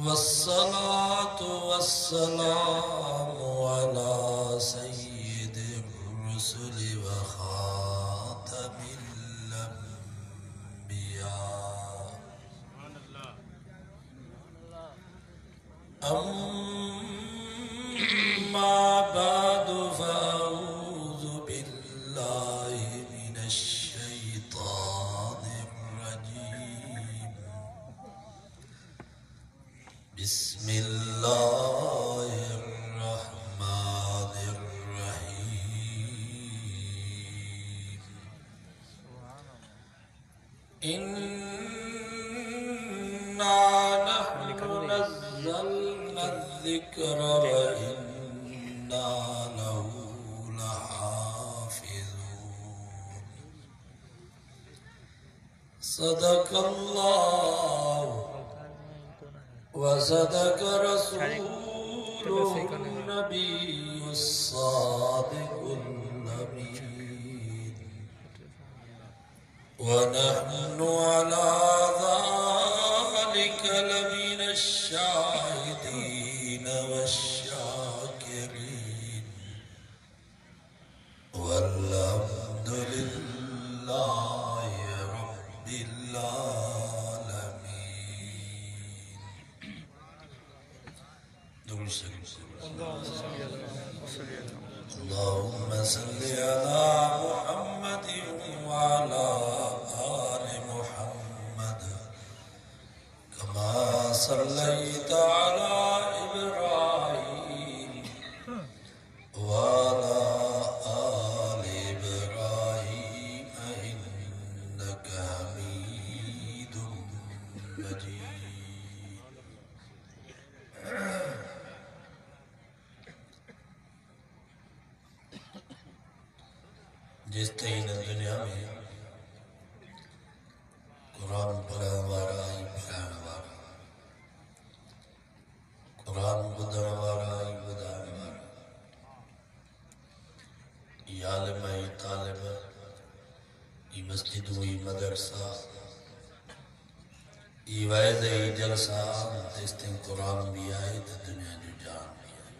वस्सलातु वस्सलामु अला सय्यिदिर रुसुलि व खातमिल अंबिया। अम्मा बअदु फ़अऊज़ु बिल्लाहि मिनश शैतानिर रजीम। बिस्मिल्लाहिर रहमानिर रहीम। इन्ना नहनु नज़्ज़लना ज़िक्र व इन्ना लहू लहाफ़िज़ून। सदक़ल्लाहु व सदक़ रसूलुहुन नबियुस सादिक़ुल अमीन। व नहनु अला ज़ालिका लमिनश शाहिदीन वश्शाकिरीन। वल्हम्दुलिल्लाहि रब्बिल आलमीन। अल्लाहुम्मा सल्लि अला मुहम्मदिन व अला आलि मुहम्मद कमा सल्लैता अला इब्राहीम व अला आलि इब्राहीम इन्नका हमीदुम मजीद। जिस तईन दुनिया में कुरान पढ़ण वारा ऐं पढ़ाइण वारा, कुरान ॿुधण वारा ऐं ॿुधाइण वारा, ई आलिम ऐं तालिब, ई मस्जिदूं ई मदरसा, ई वाइज़ ई जलसा, तेसि ताईं कुरान बि आहे त दुनिया जो जान बि आहे।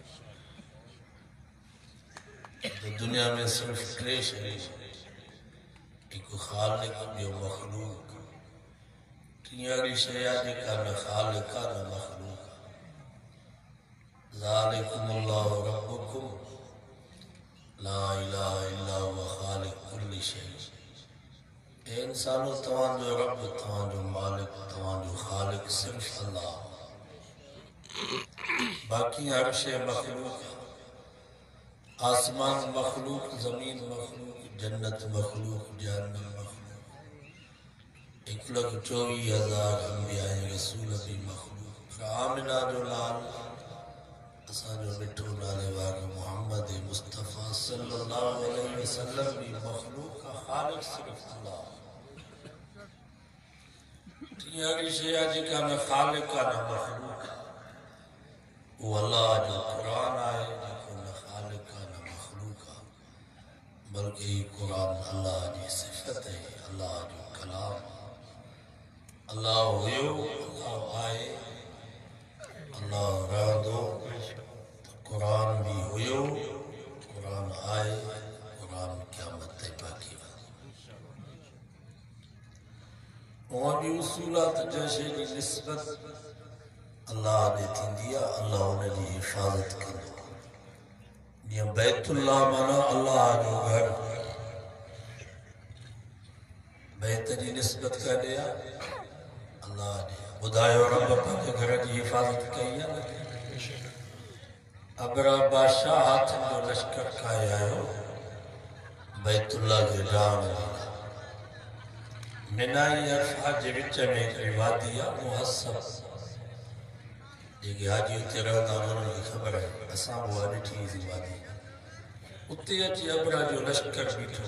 तो दुनिया में सिर्फ टे शयूं, एक खालिक ॿियो मखलूक। टीं वारी शइ आहे जेका न खालिक आहे न मखलूक आहे। ज़ालिकुमुल्लाहु रब्बुकुम ला इलाहा इल्ला हुवा खालिक कुल्लि शै। ए इंसानो, तव्हांजो रब, तव्हांजो मालिक, तव्हांजो खालिक सिर्फ अल्लाह। बाक़ी हर शइ मखलूक आहे। आसमान मखलूक, जमीन मखलूक, जन्नत मखलूक, जहन्नम मखलूक, 1,24,000 अंबिया ऐं रसूल भी मखलूक। आमिना जो लाल असांजो मिठो नाले वारो मोहम्मद मुस्तफ़ा सल्लल्लाहु अलैहि वसल्लम भी मखलूक आहे। खालिक सिर्फ अल्लाह। टीं वारी शइ आहे जेका न खालिक आहे न मखलूक आहे, उहो अल्लाह जो क़ुरान आहे, जेको न खालिक आहे न मखलूक आहे, बल्कि ही कुरान अल्लाह जी सिफ़त है, अल्लाह जो कलाम। अल्लाह हुयो, अल्लाह आहे, अल्लाह रहंदो। तो कुरान भी हुयो, कुरान आहे, कुरान क़यामत ताईं बाक़ी रहंदो। उहा बि उसूल आहे त जंहिं शइ जी निस्बत अल्लाह ॾे थींदी आहे, अल्लाह उन जी हिफ़ाज़त कंदो। जीअं बैतुल्लाह माना अल्लाह जो घर। बैत जी निस्बत काॾे आहे? अल्लाह ॾे। ॿुधायो रब पंहिंजे घर जी हिफ़ाज़त कई आहे न? अबरा बादशाह हाथियुनि जो लश्कर खाए आयो बैतुल्लाह जे डांग में। मिना ऐं अरफा जे विच में हिकिड़ी वादी आहे, मुहसब। जेके हाजी उते रहंदा आहिनि उन्हनि खे ख़बर आहे, असां बि उहा ॾिठी हुईसीं वादी। उते अची अबरा जो लश्कर बीठो।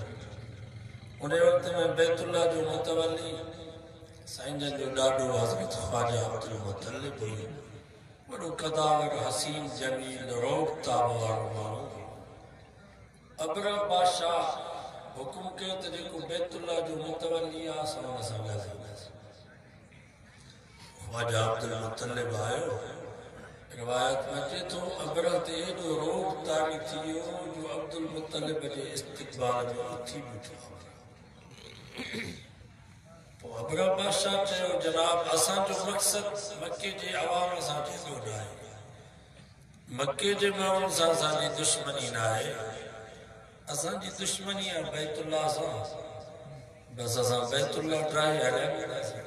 उन वक़्त में बैतुल्लाह जो मुतवली साईं जन जो ॾाढो हज़रत ख्वाजा अब्दुल मुतलिब हुयो। बड़ो कदावर, हसीन, जमील, रोब ताब वारो माण्हू। अबरा बादशाह हुकुम कयो त जेको बैतुल्लाह जो मुतवली आहे, असां हुन सां ॻाल्हाईंदासीं। ख्वाजा अब्दुल मुत्तलिब आयो रिवायत में अचे थो अबरल ते एॾो रोग तारी थी वियो जो अब्दुल मुत्तलिब जे इस्तक़बाल में उथी बीठो। पोइ अबरा बादशाह चयो जनाब असांजो मक़सद मके जे अवाम सां झगड़ो न आहे, मके जे माण्हुनि सां असांजी दुश्मनी न आहे, असांजी दुश्मनी आहे बैतुल्लाह सां। बस असां बैतुल्लाह ड्राई हलाईंदासीं,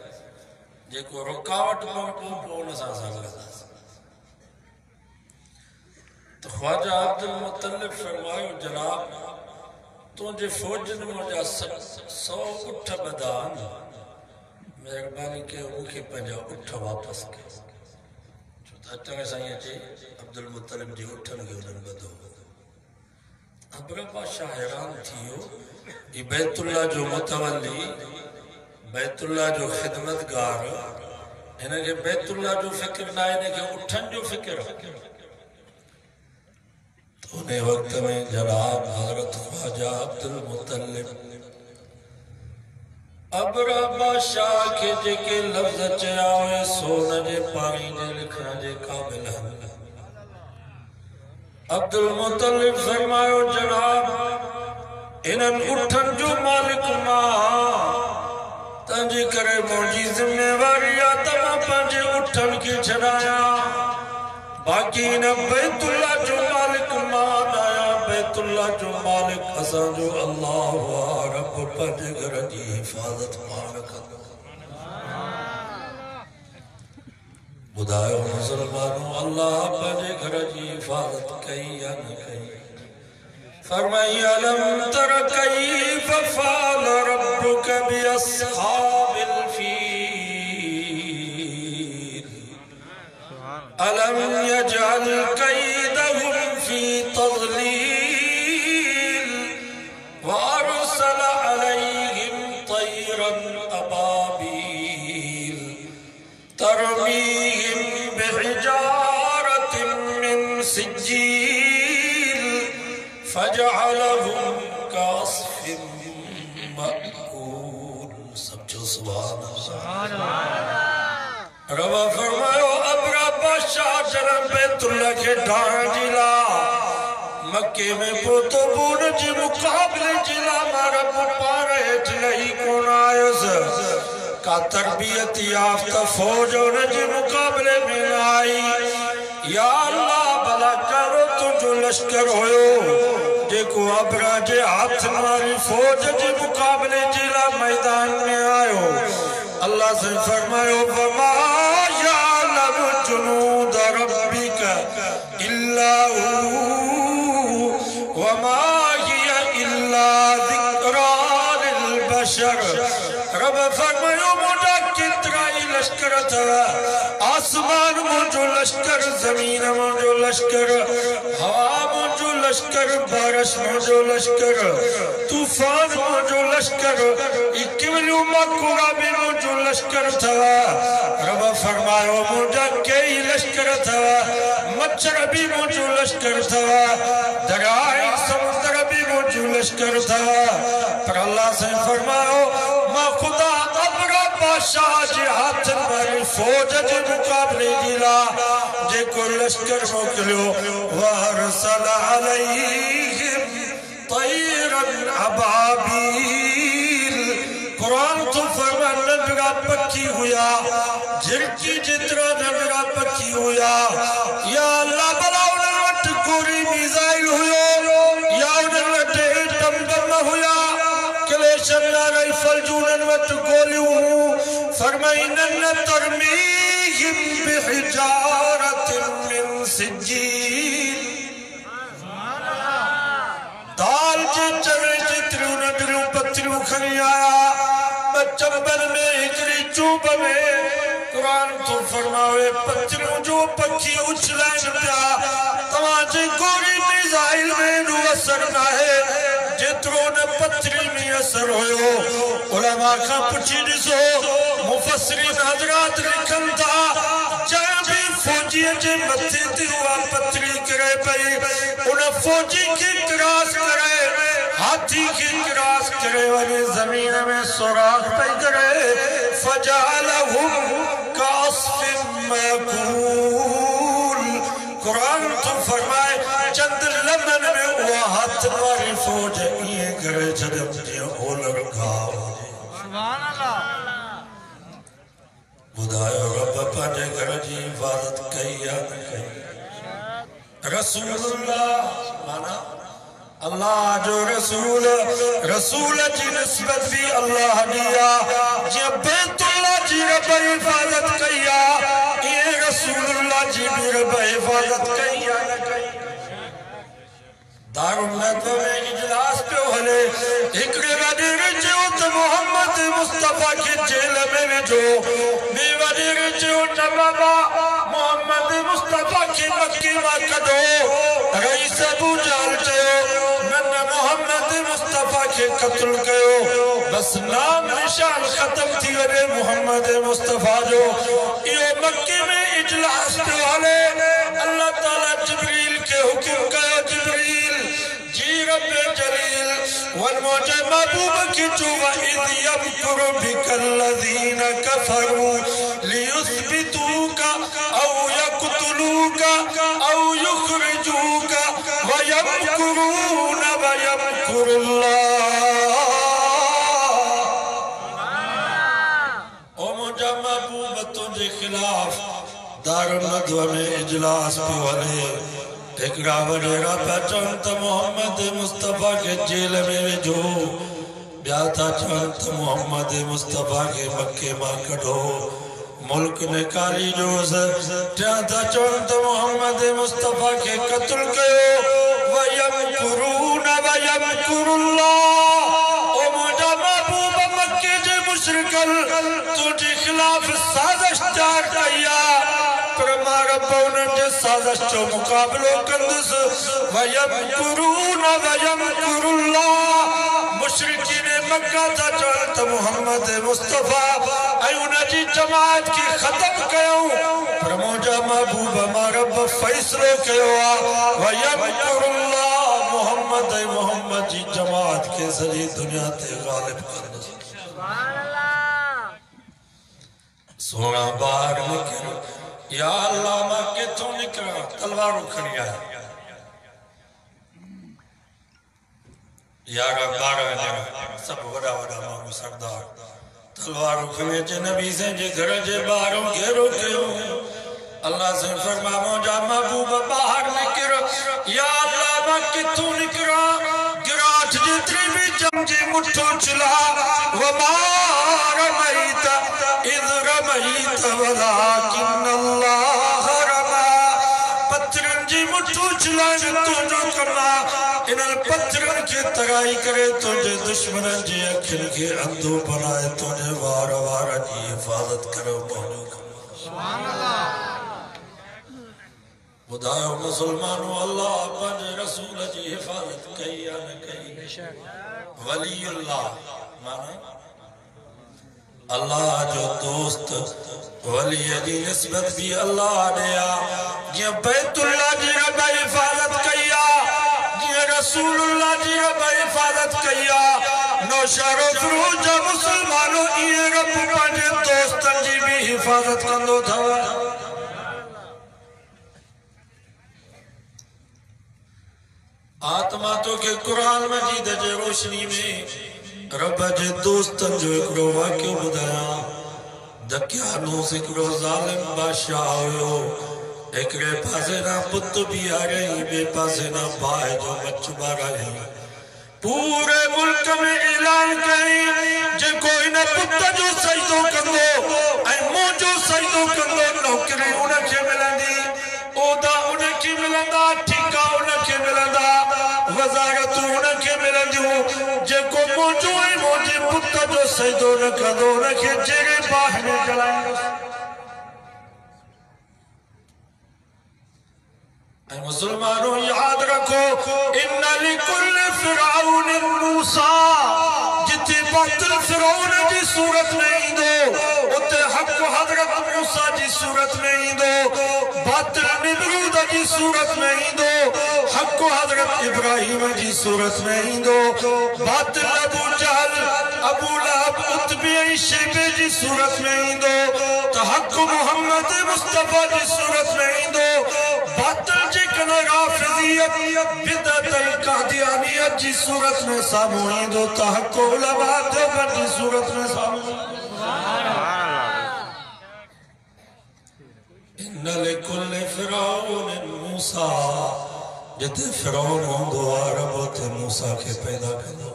जेको रुकावट पहुतो पोइ उन सां असां लॻंदासीं। त ख्वाजा अब्दुल मुत्तलिब फरमायो जनाब तुंहिंजे फ़ौजनि मुंहिंजा 100 उठ ॿधा आहिनि, महिरबानी कयो मूंखे पंहिंजा उठ वापसि कयो। छो त अचण सां ई अचे अब्दुल मुत्तलिब जे उठनि खे उन्हनि ॿधो। अबरा बादशाह हैरान थी वियो, ही बैतुल्लाह जो मुतवल्ली, बैतुल्लाह जो ख़िदमतगार, हिनखे बैतुल्लाह जो फ़िक्र न आहे, हिनखे उठनि जो फ़िक्र। तो उन वक़्त में जनाब हज़रत ख्वाजा अब्दुल मुत्तलिब अबरा बादशाह खे जेके लफ़्ज़ चया हुए सोन जे पाणी जे लिखण जे क़ाबिल आहिनि। अब्दुल मुत्तलिब फरमायो जनाब इन्हनि उठनि जो मालिक मां, तंहिंजे करे मुंहिंजी ज़िम्मेवारी आहे त मां पंहिंजे उठनि खे छॾायां, बाक़ी इन बैतुल्लाह जो मालिक मां न आहियां, बैतुल्लाह जो मालिक असांजो अल्लाह रब पंहिंजे घर जी हिफ़ाज़त पाण कंदो। ॿुधायो मुसलमानों अल्लाह पंहिंजे घर जी हिफ़ाज़त कई या न कई? फरमाई अलम तर कैफ़ फ़अल रब्बुक बिअस्हाबिल फ़ील अलम यजअल कैदहुम फ़ी तज़लील व अरसल अलैहिम तयरन अबाबील तरमीहिम बिहिजारतिन मिन सिज्जील फजअलहुम कअस्फिन मअकूल। समझो सुभान अल्लाह। रवा फरमायो अबरा बादशाह जरा बैतुल्लाह के ढाण जिला मक्के में पोतो पून जी मुकाबले जिला मारा पार हेठ नहीं कोन आयुस का तरबियत याफ्ता फौज उन जे मुकाबले में न आई। या अल्लाह भला करो तुझो लश्कर होयो जेको अबरा जे हाथ मारी फौज जे मुकाबले जिला मैदान में आयो। अल्लाह से फरमायो वमा यालम जुनूद रब्बिक इल्ला हू वमा हिया इल्ला ज़िक्रा लिल बशर। रब फरमायो मुझा केतिरा ई लश्कर अथव, आसमान मुझो लश्कर, ज़मीन मुझो लश्कर, हवा मुझो लश्कर, बारिश मुझो लश्कर, तूफान मुझो लश्कर, इक्किवलियूं मकुरा भी मुझो लश्कर अथव। रब फरमायो मुझा कई लश्कर अथव, मच्छर भी मुझो लश्कर अथव, दरिया समुद्र भी मुझो लश्कर अथव। पर अल्लाह से फरमायो मां खुदा अबरा बादशाह जे हाथ में फौज जे मुकाबले जिला जेको लश्कर मोकिलियो वरसल अलैहिम तयरन अबाबील। कुरान तो फरमा नंढड़ा पखी हुया, झिरकी जेतिरा नंढड़ा पखी हुया। या अल्लाह भला उन्हनि वटि गोरी मिसाइल हुयो या उन्हनि वटि एटम बम हुया, क्लेशन राइफल जूं उन्हनि वटि गोलियूं हुयूं। फरमाइनन तरमीहिम बिहिजारतिन मिन सिज्जील। दाल जे चने जेतिरियूं नंढड़ियूं पत्रियूं खणी आया चंबल में हिकिड़ी चूब में। कुरान तो फरमावे पत्रियूं जो पखी उछलाइनि पिया, तव्हांजे गोरी मिसाइल में एॾो असर न आहे जेतिरो न पत्थरी में असर हुयो। उलमा खां पुछी ॾिसो, मुफ़स्सिरीन हज़रात लिखनि था जंहिं बि फौजीअ जे मथे ते उहा पत्थरी किरे पई उन फौजी खे क्रॉस करे, हाथी खे क्रॉस करे वञी ज़मीन में सुराख़ पई करे। फजअलहुम कअस्फिन छॾियमि जीअं ओलर घाव हुजे। सुभान अल्लाह। ॿुधायो रब पंहिंजे घर जी हिफ़ाज़त कई या न कई? रसूलुल्लाह माना अल्लाह जो रसूल, रसूल जी निस्बत भी अल्लाह दिया। जीअं बैतुल्लाह जी रब हिफ़ाज़त कई आहे, ईअं रसूलुल्लाह जी भी रब हिफ़ाज़त कई या न कई? दारुल नदवा में इजलास पियो हले, हिकिड़े वॾेरे चयो त मोहम्मद मुस्तफ़ा खे जेल में विझो, ॿिए वॾेरे चयो त बाबा मोहम्मद मुस्तफ़ा खे मके मां कढो। रईस अबू जहल चयो न न मोहम्मद मुस्तफ़ा खे क़त्ल कयो, बस नाम निशान ख़त्म थी वञे मोहम्मद मुस्तफ़ा जो। इहो मके में इजलास पियो हले, अल्लाह ताला जिब्रील खे हुकुम कयो, जिब्रील जी रब जलील वल मुझे महबूब की चुवा इद यमकुरु बिकल्लज़ीना कफरू लियुस्बितूका औ यक़्तुलूका औ युख़रिजूका व यमकुरून व यमकुरुल्लाह। ओ मुझे महबूब तुझे खिलाफ दारुल नदवा में इजलास पियो हले, हिकिड़ा वॾेरा पिया चवनि त मोहम्मद मुस्तफ़ा खे जेल में विझो, ॿिया था चवनि त मोहम्मद मुस्तफ़ा खे मके मां कढो, मुल्क निकाली ॾियोस, टियां था चवनि त मोहम्मद मुस्तफ़ा खे क़त्ल कयो। वयमकुरून वयमकुरुल्लाह। ओ मुंहिंजा महबूब मके जे मुशरिकन तुंहिंजे ख़िलाफ़ साज़िश तयार कई आहे, पर मां रब उन्हनि जे साज़िश जो मुक़ाबिलो कंदुसि। वयमकुरून वयमकुरुल्लाह। मुशरिकीन मक्का था चवनि त मोहम्मद मुस्तफ़ा ऐं उन जी जमात खे ख़त्म कयूं, पर मुंहिंजा महबूब मां रब फ़ैसिलो कयो आहे वयमकुरुल्लाह, मोहम्मद ऐं मोहम्मद जी जमात खे सॼी दुनिया ते ग़ालिब कंदुसि। सोना ॿार निकिर, या अल्लाह मां किथों निकिरां? तलवारूं खणी आया, यारहं ॿारहं ॼणा सभु वॾा वॾा माण्हू सरदार तलवारूं खणी अचे, नबी साईं जे घर जे ॿाहिरों घेरो कयो। अल्लाह साईं फरमा मुंहिंजा महबूब ॿाहिरि निकिर, या अल्लाह मां किथों निकिरां? गिराठ जेतिरी बि जम जी मुठो चुला वमा रमईत इज़ रमईत वलाकिन्नल्लाह रमा। पत्थरनि जी मुठो चुलाइण तुंहिंजो कमु आहे, इन्हनि पत्थरनि खे तराई करे तुंहिंजे दुश्मननि जी अखियुनि खे अंधो बनाए तुंहिंजे वार वार जी हिफ़ाज़त करो तुंहिंजो कमु। ॿुधायो मुसलमानो, अल्लाह पंहिंजे रसूल जी हिफ़ाज़त कई या न कई? वलीउल्लाह माना अल्लाह जो दोस्त, वली जी निस्बत भी अल्लाह ॾिया। जीअं बैतुल्लाह जी रब हिफ़ाज़त कई आहे, जीअं रसूलुल्लाह जी रब हिफ़ाज़त कई आहे, नौशहरो फ़िरोज़ जा मुसलमानो ईअं रब पंहिंजे दोस्तनि जी भी हिफ़ाज़त कंदो अथव। आत्मा तो के कुरान मजीद जे रोशनी में रब जे दोस्तनि जो हिकिड़ो वाक़ियो ॿुधायां। दकियानूस हिकिड़ो ज़ालिम बादशाह हुयो, हिकिड़े पासे ना पुत बीहारियईं, ॿिए पासे ना भाउ जो बच्चो ॿारायईं। पूरे मुल्क में ऐलान कयईं जेको हिन पुत जो सजदो कंदो ऐं मुंहिंजो सजदो कंदो, नौकरी उनखे मिलंदी, ओदा उनखे मिलंदा, ठीका उनखे मिलंदा, वज़ारतूं उनखे मिलंदियूं। जेको मुंहिंजो ऐं मुंहिंजे पुत जो सजदो न कंदो, उनखे जहिड़े बाहि में जलाईंदुसि। ऐं मुसलमानो यादि रखो, इन लिकुल्ल फिरऔन मूसा, जिथे बातिल फिरौन जी सूरत में ईंदो उते हक़ हज़रत मूसा जी सूरत में ईंदो, बातिल निमरूद जी सूरत में ईंदो, हक़ हज़रत इब्राहिम जी सूरत में ईंदो, बातिल अबू जहल अबू लहब उतबे ऐं शैबे जी सूरत में ईंदो, त हक़ मोहम्मद मुस्तफ़ा जी सूरत में ईंदो। बातिल कने राफिजियत बिदअत कादियानियत जी सूरत में सामूनी दो तहक़्क़ुक़ उलमा देवबंद जी सूरत में सामूनी इन्ना लिकुल्लि फ़िरऔन मूसा जिते फ़िरऔन होंदो आ रब उते मूसा के पैदा कंदो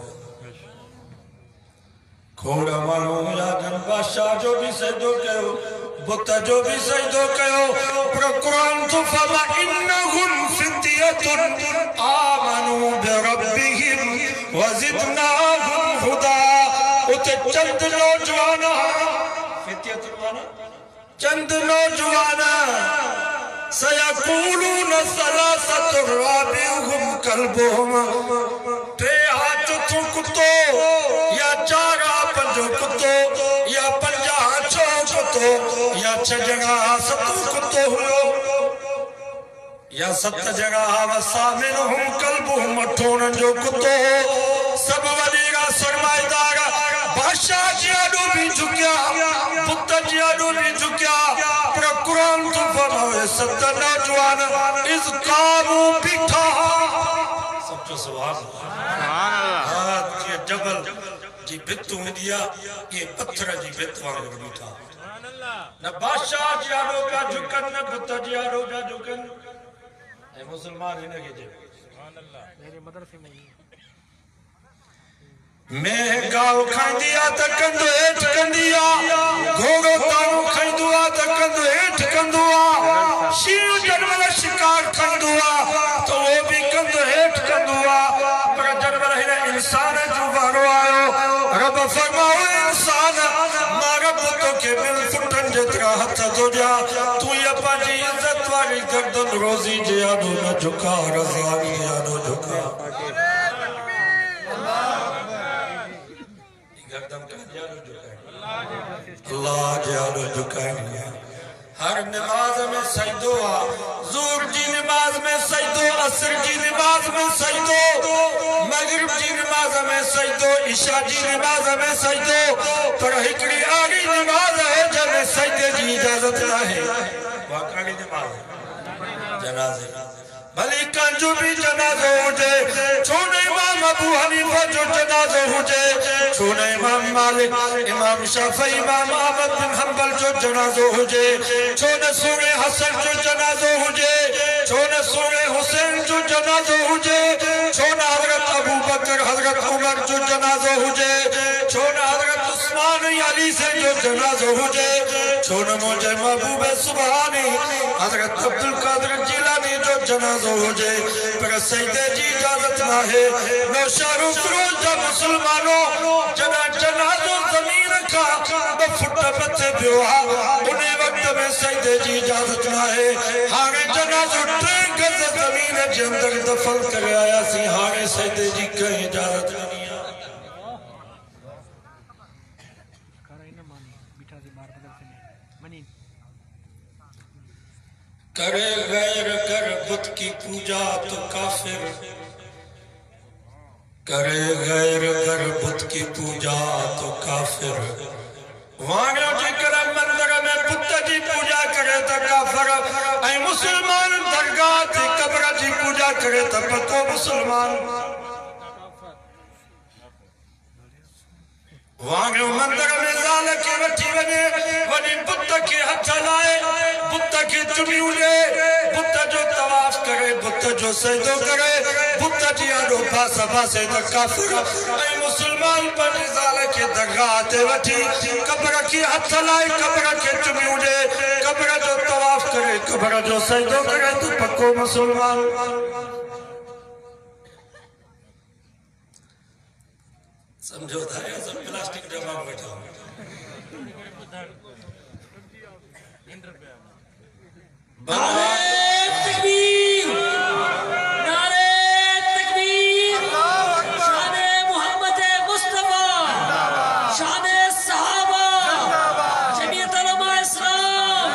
खोड़ा मानो या जन बादशाह जो भी सजदो कयो बुत जो भी सजदो कयो पर कुरान तो फमा इन्नहुम फित्यतुन आमनू बिरब्बिहिम वज़िदनाहुम हुदा उते चंद नौजवान फित्यतुन माना चंद नौजवान सयक़ूलून सलासतु राबिउहुम कल्बुहुम ते हाथ तू कुत्तो या चार पंजो कुत्तो या पंजा छो कुत्तो या छह जगह सत कुत्तो हुयो या सत जगह वसामिनुहुम कल्बुहुम अठोन जो कुत्तो सब वलीरा सरमाएदार बादशाह जी आडो भी झुकिया पुत्र जी आडो भी झुकिया पर कुरान तो फरमाए सत नौजवान इस कामू बिठा सबको सुभान अल्लाह ये जबल जी भित्तू दिया ये पत्थर जी भित्त वांगुर बीठा न बादशाह जी आडो का झुकन न पुत्र जी आडो का झुकन ए मुसलमान इन के जे सुभान अल्लाह मेरे मदरसे में मैं गाव खांदिया त कंदो हेठ कंदिया घोड़ो ताऊ खांदुआ त कंदो हेठ कंदुआ शीर जानवर शिकार कंदुआ तो वो भी कंदो हेठ कंदुआ पर जानवर है इंसान जो वारो आयो रब फरमाओ इंसान मारा पुतो के मिल फुटन जतरा हथ दो जा तू ये पाजी इज्जत वाली गर्दन रोजी जे आदो न झुका रज़ा जे आदो झुका अल्लाह जानो झुकाएंगे हर नमाज में सजदो ज़ोर जी नमाज में सजदो असर जी नमाज में सजदो मगरिब जी नमाज में सजदो इशा जी नमाज में सजदो पर हिकड़ी आड़ी नमाज है जब सजदे जी इजाजत ना है वाकई नमाज जनाजे भले कंजू भी जनाज़ो हुजे छोने इमाम अबू हनीफा जो जनाज़ो हुजे छोने इमाम मालिक इमाम शाफी इमाम अहमद बिन हंबल जो जनाज़ो हुजे छोने सूरे हसन जो जनाज़ो हुजे छोने सूरे हुसैन जो जनाज़ो हुजे छोने हजरत अबू बकर हजरत उमर जो जनाज़ो हुजे छोने हजरत उस्मान अली से जो जनाज़ो हुजे छोने मुझे महबूब सुभानी हजरत अब्दुल कादिर जिलानी जो जनाज़ो हुजे पर सजदे जी इजाजत ना है नौशारू फिरोज जा मुसलमानों जना जनाज़ो ज़मीन का बफुट बते बिवा उन्हें वक्त में सजदे जी इजाजत ना है हारे जनाज़ो ट्रेन गज ज़मीन के अंदर दफन कर आया सी हारे सजदे जी कहीं इजाजत नहीं है करे गैर कर बुत की पूजा तो काफिर करे गैर कर बुत की पूजा तो काफिर वाणियो जी करे मंदिर में बुत जी पूजा करे तो काफिर ऐ मुसलमान दरगाह की कब्र जी पूजा करे तो पतो मुसलमान वाणियो मंदिर में ज़ाल के वठी वने वनी बुत के हथ लाए बुत के चुमी उड़े बुत जो तवाफ करे बुत जो सजदो करे बुत जी आडो पासा पासे त काफिर ऐ मुसलमान पर ज़ाल के दरगाह ते वठी कब्र के हथ लाए कब्र के चुमी उड़े कब्र जो तवाफ करे कब्र जो सजदो करे तो पक्को मुसलमान समझो था या सब प्लास्टिक डब्बा में बैठा नारे तकबीर शाने मोहम्मद मुस्तफा शाने सहाबा जमीयत उलमा इस्लाम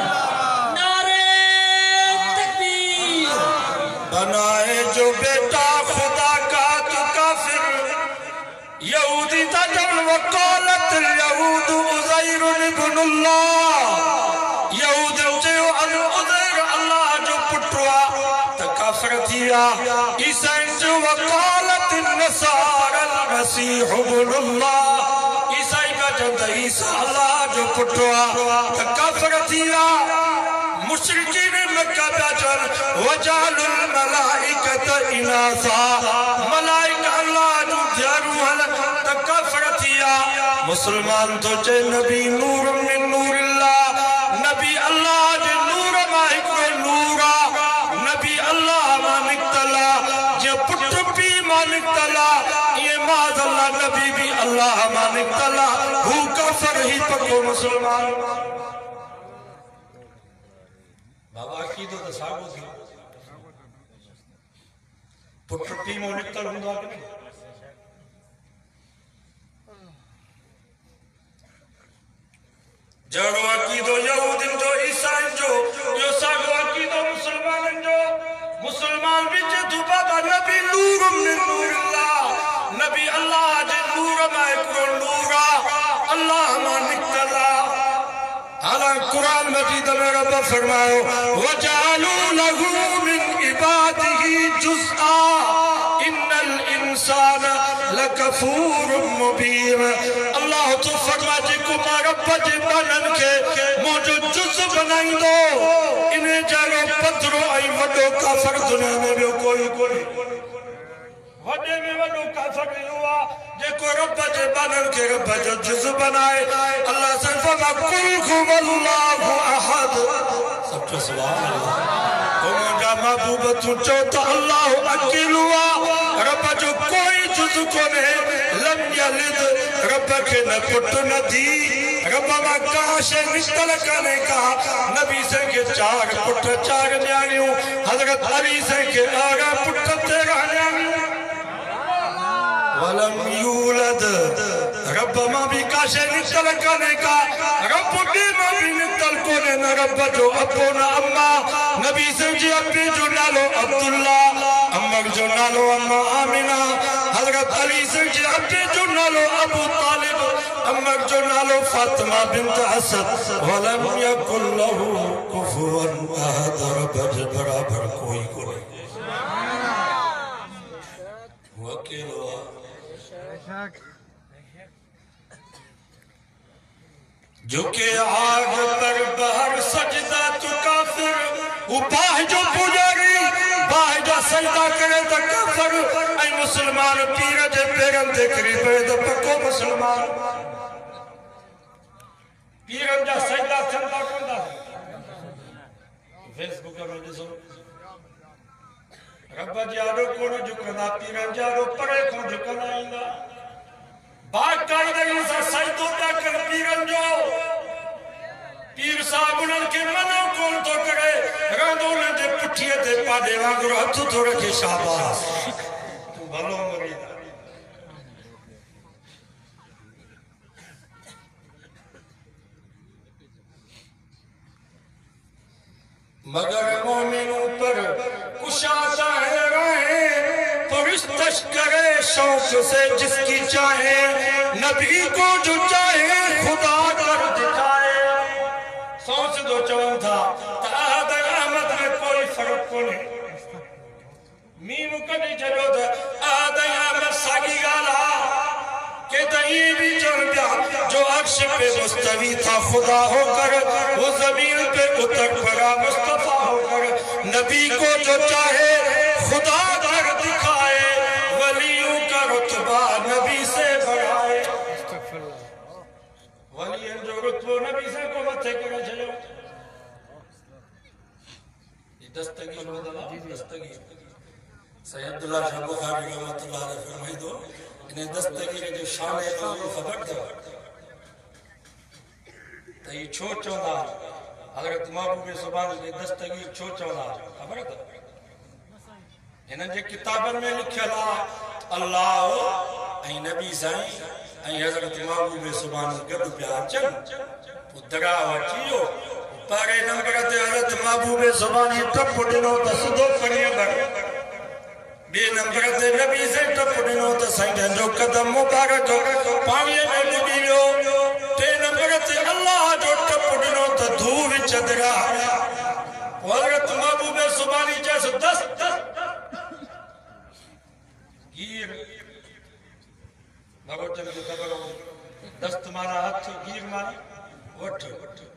नारे तकबीर बनाए जो बेटा खुदा का तो काफिर यहूदी तजल वकालत यहूद उज़ैर इब्नुल्लाह यहूद जो अल उज़ैर अल्लाह जो पुटवा त किया ईसाई जो वकालत नसारा मसीह इब्नुल्लाह ईसाई का जब ईसा अल्लाह जो पुटवा कफर थिया मुशरिकीन मक्का बेचन वजालुल मलाइकत इनासा मलाइका अल्लाह जो ध्यान कफर थिया मुसलमान तो चे नबी नूर मिन नूरिल्लाह नबी अल्लाह जे नूर माइक नूरा नबी अल्लाह मानिक तला जे पुट भी मानिक तला ये माज अल्लाह नबी भी अल्लाह मानिक तला हु कफर ही पको मुसलमान बाबा की तो सागो थी पुट भी मानिक तल हुंदा कि नहीं जड़ो अकीदो यहूदिन जो ईसाई जो यो सागो अकीदो मुसलमान बिच दुबाबा नबी नूर मिन नूरिल्लाह नबी अल्लाह जे नूर माइको नूरा अल्लाह मानिक तला आला कुरान मजीद में रब फरमाओ वजालू लहू मिन इबादिही जुज़आ इन्नल इंसान लकफूर मुबीन अल्लाह तो फरमा जे को रब जे बनन के मोजो जुज़ बनाई दो इने जरो पत्रो आई वडो काफर दुनिया में भी कोई वडे में वडो काफर हुआ जे को रब जे बनन के रब जो जुज़ बनाए अल्लाह से फरमा कुल हुवल्लाहु अहद सब सुभान अल्लाह तुमजा महबूब तू चो तो अल्लाह अकेलो रब जो कोई जुज़ कोने लम यलिद रब के न पुट न दी रब मा काशे निकल करने का नबी से के 4 पुट 4 न्याणियों हजरत अली से के आगा पुट 13 न्याणियों वलम यूलद रब मा भी काशे निकल करने का रब के मा भी निकल कोने न रब जो अबो न अम्मा नबी से जी अब्बे जो नालो अब्दुल्ला अम्मा जो नालो अम्मा आमिना हजरत अली से जी अब्बे जो नालो अबू तालिब अम्मा जो नालो फातिमा बिन्त असद वलम यकुल लहू कुफुवन अहद रब जे बराबर कोई कोई वो अकेलो झुके आग पर बहर सजदा तू काफिर उपाह जो पुजारी बाह जो सजदा करे तो काफिर ऐ मुसलमान पीर जे पेरन दे करीब तो पक्को मुसलमान पीरन जा सजदा चंदा कंदा फेसबुक में ॾिसो रब जारो कोन झुकंदा पीरन जारो परे को झुकंदा ईंदा बाकायदा सा सजदो था कर पीरन जो पीर साहब उन के मनो कोन तो करे रांदो ने जे पुठिए ते पाडे वांगुर हथ तो रखे शाबाश तू भलो मरीद मगर मोमिनों पर कुशादा है रहे पुरस्तश करे शौक से जिसकी चाहे नबी को जो चाहे खुदा कर दिखाए सोच दो चवन था ताद अहमद में कोई फर्क को नहीं मीम कभी चलो था आद अहमद सागी गाला के दही भी चल गया जो अर्श पे मुस्तवी था खुदा होकर वो जमीन पे उतर पड़ा मुस्तफा होकर नबी को जो चाहे खुदा कर दिखाए वलियों का रुतबा नबी से बढ़ाए वलियों जो रुतबा नबी से को मथे करे चलो ये दस्तगीर बदला दस्तगीर सैयदुल्लाह शाह बुखारी रहमतुल्लाह अलैह फरमाई दो इन्हें दस्तगीर जो शान है तो खबर दो तो ये छो चौदा हजरत महबूब सुभान के दस्तगीर छो चौदा खबर दो इन जे किताबन में लिखल अल्लाह ऐ नबी साईं ऐ हजरत महबूब सुभान गड पिया अचन पुदरा वचियो पारे नंबर ते हजरत महबूब सुभान टप दिनो त सिधो करियो घर बे नंबर ते नबी से टप दिनो त साईं जो कदम मुबारक पानी में डुबियो ते नंबर ते अल्लाह जो टप दिनो त धूल चदरा हजरत महबूब सुभान जैसे 10 भगवतन की खबर हो दस्त माना हाथ गिर मानी वठ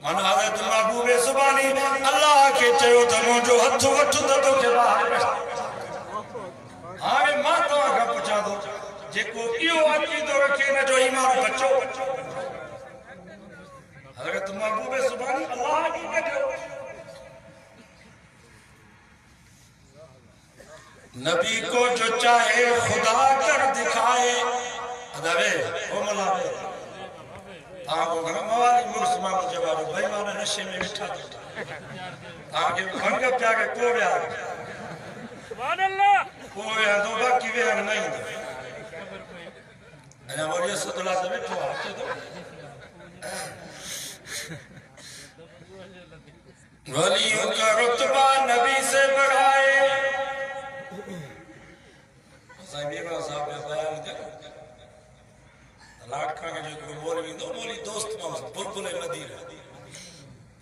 माना हज़रत महबूब सुबानी अल्लाह के चयो त मुंहिंजो हथ वठ त तोखे ॿाहिरि हाणे मां तव्हां खां पुछां थो जेको इहो अक़ीदो रखे न जो ईमान बचो हज़रत महबूब सुबानी अल्लाह की कढो नबी को जो चाहे खुदा कर दिखाए अदावे ओ मलावे आगो मवाली मुस्लिम जवाब बेईमान नशे में मिठा आगे भंग प्यारे को व्या सुभान अल्लाह को व्या दो बाकी वे नहीं दो अना वरिय सदला से बैठो आके दो वलियों का रुतबा नबी से बढ़ाए साहिब साहब ने बयान किया लाट खाने जो मौलवी दो मौलवी दोस्त मां बुलबुल मदीना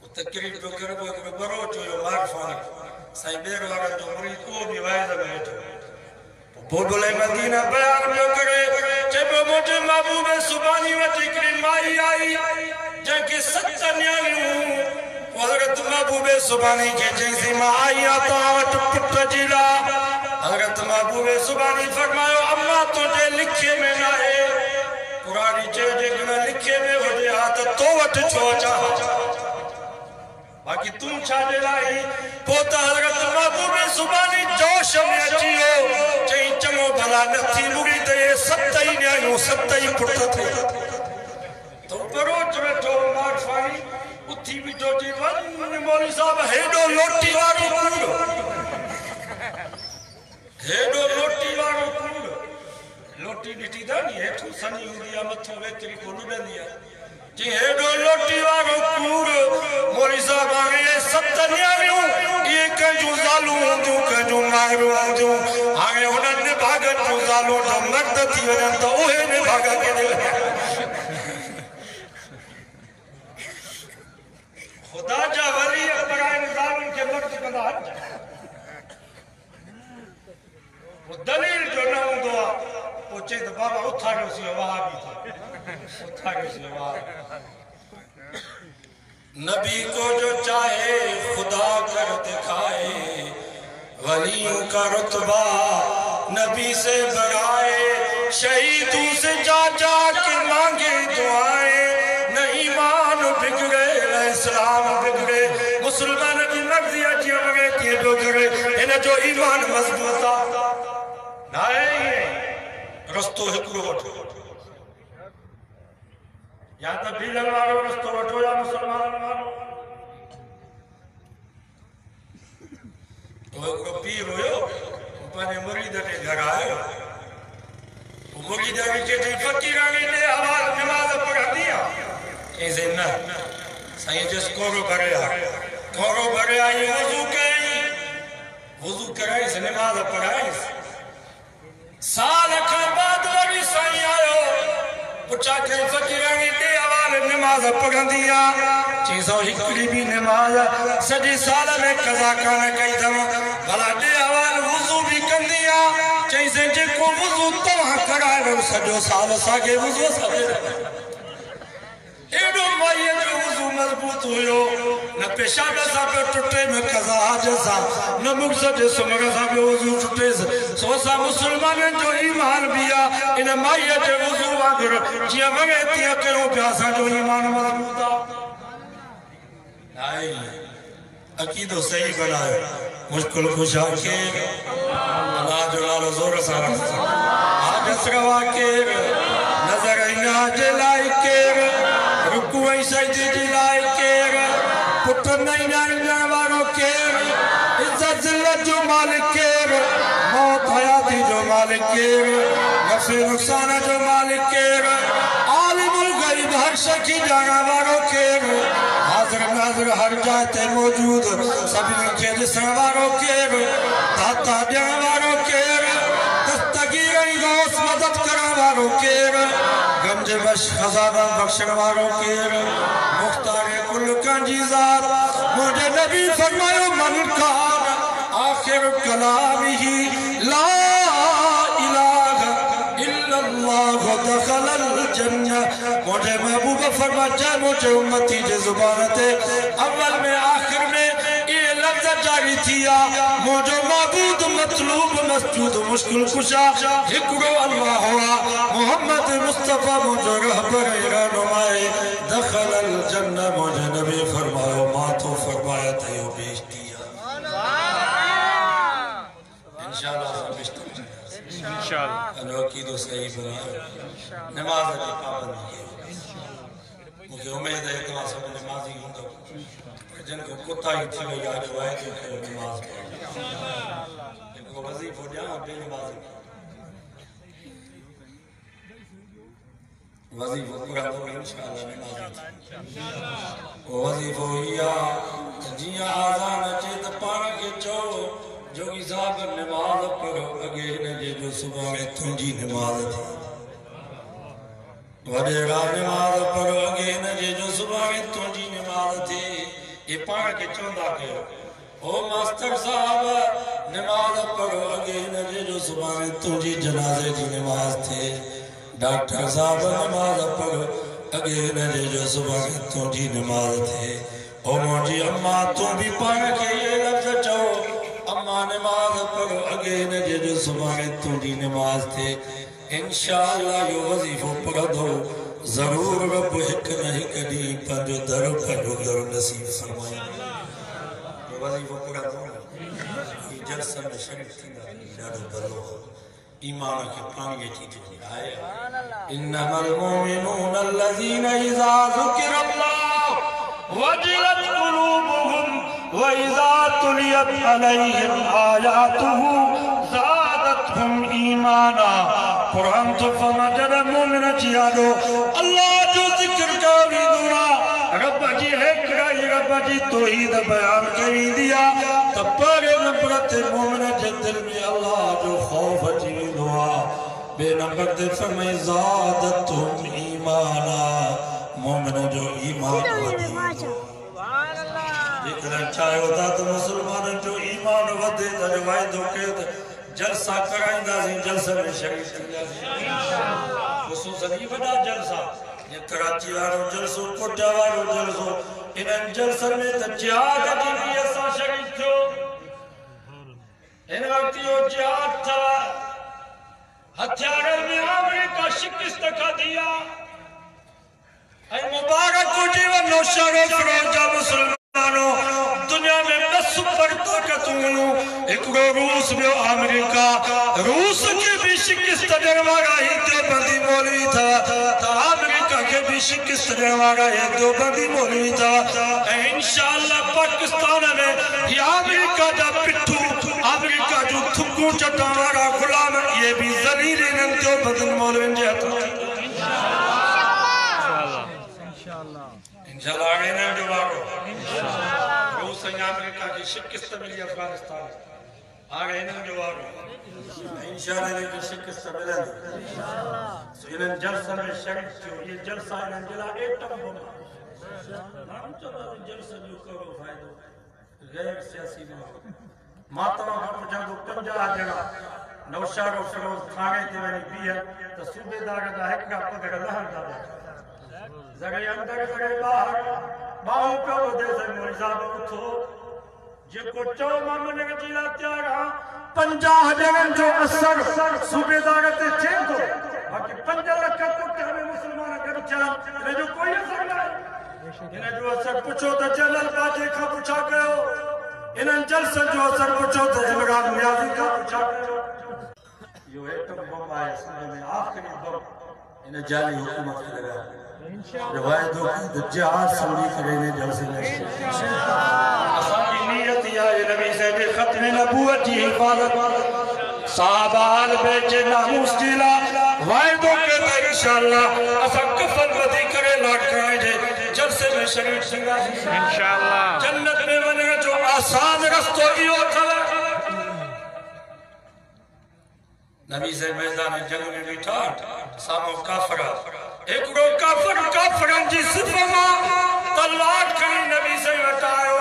वो तकरीर जो करे वो बरो जो मारफान साईं बेर वाला जो मुरीद को भी वायदा में बैठो बुलबुल मदीना बयान जो करे जब मुझे महबूब सुबानी वटी करी माई आई जंके सच न्यायूं हज़रत महबूब सुबानी के जैसी मां आई आता वट पुट जिला हज़रत महबूब सुबानी फरमायो अम्मा तुझे लिखे में ना है पुरानी जे लिखे में वजे हाथ तो वट छो चा बाकी तुम छा दे लाई पोता हज़रत महबूब सुबानी जोश में अचियो चई चंगो भला नथी मुड़ी ते सतई न्यायो सतई पुट थे तो बरोच बैठो मारफानी उठी भी जो जी वन मौलवी साहब हेडो लोटी वारो कूड़ो हेडो लोटी वारो कूड़ो लोटी डिटी दानी है तू सनी हुदिया मथो वेतरी को लुडंदिया जी हेडो लोटी वारो कूड़ मौलवी साहब आगे सत न्यारियों ये कंजू जालू हूंदू कंजू मारू हूंदू आगे उन्हनि ने भागन जो जालू तो मर्द थी वजन तो ओहे ने भागा के दे खुदा जा वली अपराइन जालून के मर्द कंदा हट वो दलील जो न हूंदो आ पोचे तो बाबा उठाड़ो सी वहाबी था उठाड़ो सी वहाबी नबी को जो चाहे खुदा कर दिखाए वलियों का रुतबा नबी से बढ़ाए शहीदों से जा जा के मांगे दुआएं न ईमान बिगड़े न इस्लाम बिगड़े मुसलमान की मर्जी अची वगे के बिगड़े इन जो ईमान मजबूत नहीं रस्तो हिकड़ो वठो या तो बीलन वारो रस्तो वठो या मुसलमान वारो वो पीर हुयो पाने मुरीद के घर आयो वो मुरीद के फकीरानी ने हवाल नमाज पढ़ा दिया ऐसे ना साईं जिस कोरो भरे आई वजू कराई से नमाज पढ़ाई साल का बाद वरी साईं आयो पुछा के फकीरानी दे हवाल नमाज पढ़ंदिया 601 भी नमाज सॼे साल में कज़ा कान कई अथव भला दे हवाल वज़ू भी कंदिया चईं जेको वज़ू तव्हां करायो सॼो साल असांखे वज़ू सां एडो माईअ जो वज़ू मज़बूत हुयो न पेशाब सां पियो टुटे न कज़ा हाज सां न मुग़्ज़ जे सुमर सां पियो वज़ू टुटे सो असां मुसलमाननि जो ईमान बि आहे इन माईअ जे वज़ू वांगुरु जीअं वॻे तीअं कयूं पिया असांजो ईमान मज़बूत आहे अक़ीदो सही बनायो मुश्किल कुशा के अल्लाह जो नालो ज़ोर सां हाजत रवा के नज़र इना जे लाइ केर रुकू ऐं सजदे जे लाइ केर पुट नहीं ॼाणण वारो केर इज़्ज़त ज़िल्लत जो मालिक केर मौत हयाती जो मालिक केर नफ़े नुक़सान जो मालिक केर आलिमुल ग़ैब हर शइ खे ॼाणण वारो केर हाज़िर नाज़िर हर जाइ ते मौजूद सभिनी खे ॾिसण वारो केर दाता ॾियण वारो केर दस्तगीर ऐं गौस मदद करण वारो केर गंज बश खजाना बख्शण वारो केर मुख्तार कुल कंजी ज़ात मुझे नबी फरमायो मन कान आखिर कलामिही ला इलाहा इल्लल्लाह दखल जन्नत मुझे महबूब फरमा जा मुझे उम्मती जे जुबान ते अव्वल में आखिर में ये लफ्ज जारी थिया मुझे महबूब मतलूब मस्जूद मुश्किल कुशा हिकड़ो अल्लाह हुआ मोहम्मद मुस्तफा मुझे रहबर रहनुमाए दखल अल जन्नत मुझे नबी फरमायो मां तो फरमाया थे यो बेइज्जती इंशाअल्लाह सब इंशाअल्लाह अनोखी तो सही बनी नमाज की पाबंदी मुझे उम्मीद है कि सब नमाजी होंगे जिनको कुत्ता ही थी गई आज वायद के नमाज इनको वजीफो दिया बेनमाज वजीफो पूरा तो इंशाअल्लाह नमाज वो वजीफो या जिया आजान अचे तो पाण के चो जोगी साहब नमाज पढ़ो अगे ने जो सुबह में तुंजी नमाज थी वडेरा नमाज पढ़ो अगे ने जो सुबह में तुंजी नमाज थी ये पाण के चोंदा के ओ मास्टर साहब नमाज पढ़ो अगे ने जो सुबह में तुंजी जनाजे की नमाज थी डॉक्टर साहब नमाज पढ़ो अगे ने जो सुबह में तुंजी नमाज थी ओ मोजी अम्मा तू भी पाण के ये लफ्ज चो अम्मा नमाज पढ़ो अगे ने जो सुबह तुंजी नमाज थे इंशाअल्लाह यो वजीफो पढ़ दो जरूर रब एक न एक दी पंजो दर पंजो नसीब फरमाए यो वजीफो पढ़ दो ये जलसा में शरीक थींदा ॾाढो भलो ईमान के पानी थी थी आए इन्नमल मुमिनून अल्लज़ीना इज़ा ज़ुकिरल्लाह वजिलत कुलूबुहुम वइज़ा तुलियत अलैहिम आयातुहु ज़ादतहुम ईमाना कुरान तो फमजर मोमिन जियादो अल्लाह जो जिक्र करी दुआ रब जी है कराई रब जी तौहीद बयान करी दिया तब पर नफरत मोमिन जे दिल में अल्लाह जो खौफ जी दुआ बेनंबर दे फरमाए ज़ादतहुम ईमाना मोमिन जो ईमान वधी चाहे होता तो मुसलमान जो ईमान वधे तो वायदो के जलसा कराइंदासीं जलसे में शरीक थींदासीं ख़ुसूसन ही वॾा जलसा ये कराची वारो जलसो कोटा वारो जलसो इन्हनि जलसन में त जिहाद जी बि असां शरीक थियो हिन वक़्तु इहो जिहाद था हथियारनि में अमेरिका शिकस्त खाधी आहे ऐं मुबारक हुजे वञो शरो फिरोजा मुसलमानो दुनिया में बस सुपर ताकतूं एकड़ो रूस में अमेरिका रूस के भी शिकस्त ॾियण वारा ही देवबंदी मौलवी था तो अमेरिका के भी शिकस्त ॾियण वारा ही देवबंदी मौलवी था ऐं इंशाअल्लाह पाकिस्तान में ये अमेरिका जा पिट्ठू अमेरिका जो थुकूं चटण वारा गुलाम ये भी ज़लील इन्हनि देवबंदी मौलवियुनि जे हथ में इंशाअल्लाह इन्हनि जो वारो रूस ऐं अमेरिका की शिकस्त मिली अफगानिस्तान आगे इन्हनि जो वारो इंशाअल्लाह इन्हनि खे शिकस्त मिलंदी सो इन्हनि जलसनि में शरीक थियो ये जलसा इन्हनि जे लाइ एटम बम माण्हू चवंदा जलसे जो कहिड़ो फ़ाइदो गैर सियासी मां तव्हां खां पुछां थो 50 ॼणा नौशारो फिरोज थाणे ते वञी बीह त सूबेदार जा हिकिड़ा पघर लहंदा जॻह अंदर जॻह ॿाहिरि माण्हू पियो ॿुधे त मोदी साहिब उथो जेको चओ मां मञण जी लाइ तयारु आहियां 50 ॼणनि जो असर सूबेदार ते थिए थो बाक़ी 5 लख कुट में मुसलमान गॾु थिया हिन जो कोई असर न आहे हिन जो असर पुछो त जनरल बाजे खां पुछा कयो इन्हनि जलसनि जो असर पुछो त इमरान नियाज़ी खां पुछा कयो इहो एटम बम आहे सम्झ में आख़िरी बम इन जाली हुकूमत खे लॻायो वायदो तो जिहाद समझी करे ने जलसे में असांजी नियत इहा आहे नबी साहिब ख़त्म नबूवत जी हिफ़ाज़त साहबा आल बैत जे नामूस जी लाइ वायदो कयो त इंशाअल्लाह असां कफन वधी करे लाटकाए जे जलसे में शरीक थींदासीं इंशाअल्लाह जन्नत में वञण जो आसान रस्तो इहो अथव नबी साहिब मैदान जंग में बीठा साम्हूं काफ़िर एकड़ो काफ़िरनि जी सिफ़ मां तलवार खणी नबी साईं वटि आयो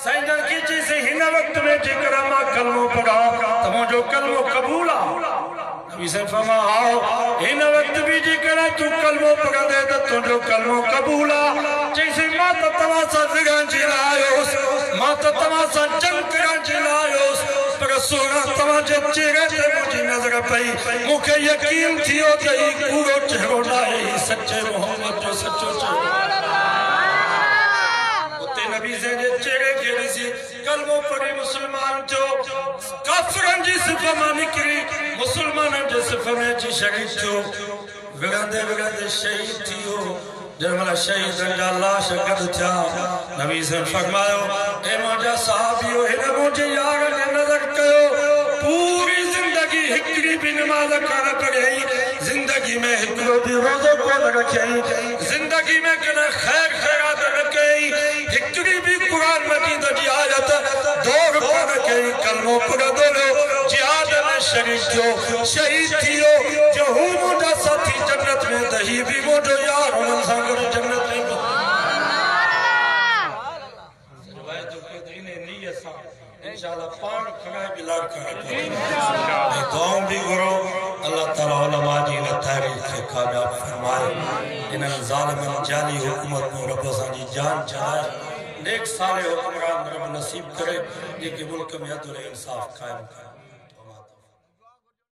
साईं जन खींची से हिन वक़्त में जेकर मां कलमो पढ़ा त मुंहिंजो कलमो क़बूल आहे इसे फरमाओ इन वक्त भी जी करा तू कलमो पढ़ा दे तो तुझो कलमो कबूला जैसे माता तमाशा जगह जिलायोस माता तमाशा जंग करा जिलायोस पर सोना तमाजे चेहरे ते मुझी नजर पई मुखे यकीन थियो त ई पूरो चेहरो नाए सच्चे मोहम्मद जो सच्चो चेहरो उते नबी से जे चेहरे के सी कलमो पढ़ी मुसलमान जो काफरन जी सिफत में निकरी मुसलमानन जे सिफत में जी शहीद थियो विरंदे विरंदे शहीद थियो जरमला शहीदन जा लाश गद थिया नबी से फरमायो ए मुंजा साहबियो हिन मुंजे यार ने नजर कयो पूरी जिंदगी हिकड़ी भी नमाज कर पढ़ई जिंदगी में हिकड़ो भी रोजो को रखई जिंदगी में कने खैर खैरात न कई हिकड़ी भी कुरान मजीद जी आयत दौर पर कई कलमो पढ़ दो जिहाद में शहीद थियो जो हूं मुंजा साथी जन्नत में दही भी मुंजो यार हुन सां गॾु जन्नत में इंशाअल्लाह पान खड़ा बिलाड़ कर इंशाअल्लाह दुआ भी करो अल्लाह ताला उलमा जी ने तारीख के कामयाब फरमाए इन जालिम जाली हुकूमत को रब साजी जान चलाए नेक साले हुक्मरान रब नसीब करे ये कि मुल्क में अदल इंसाफ कायम करे।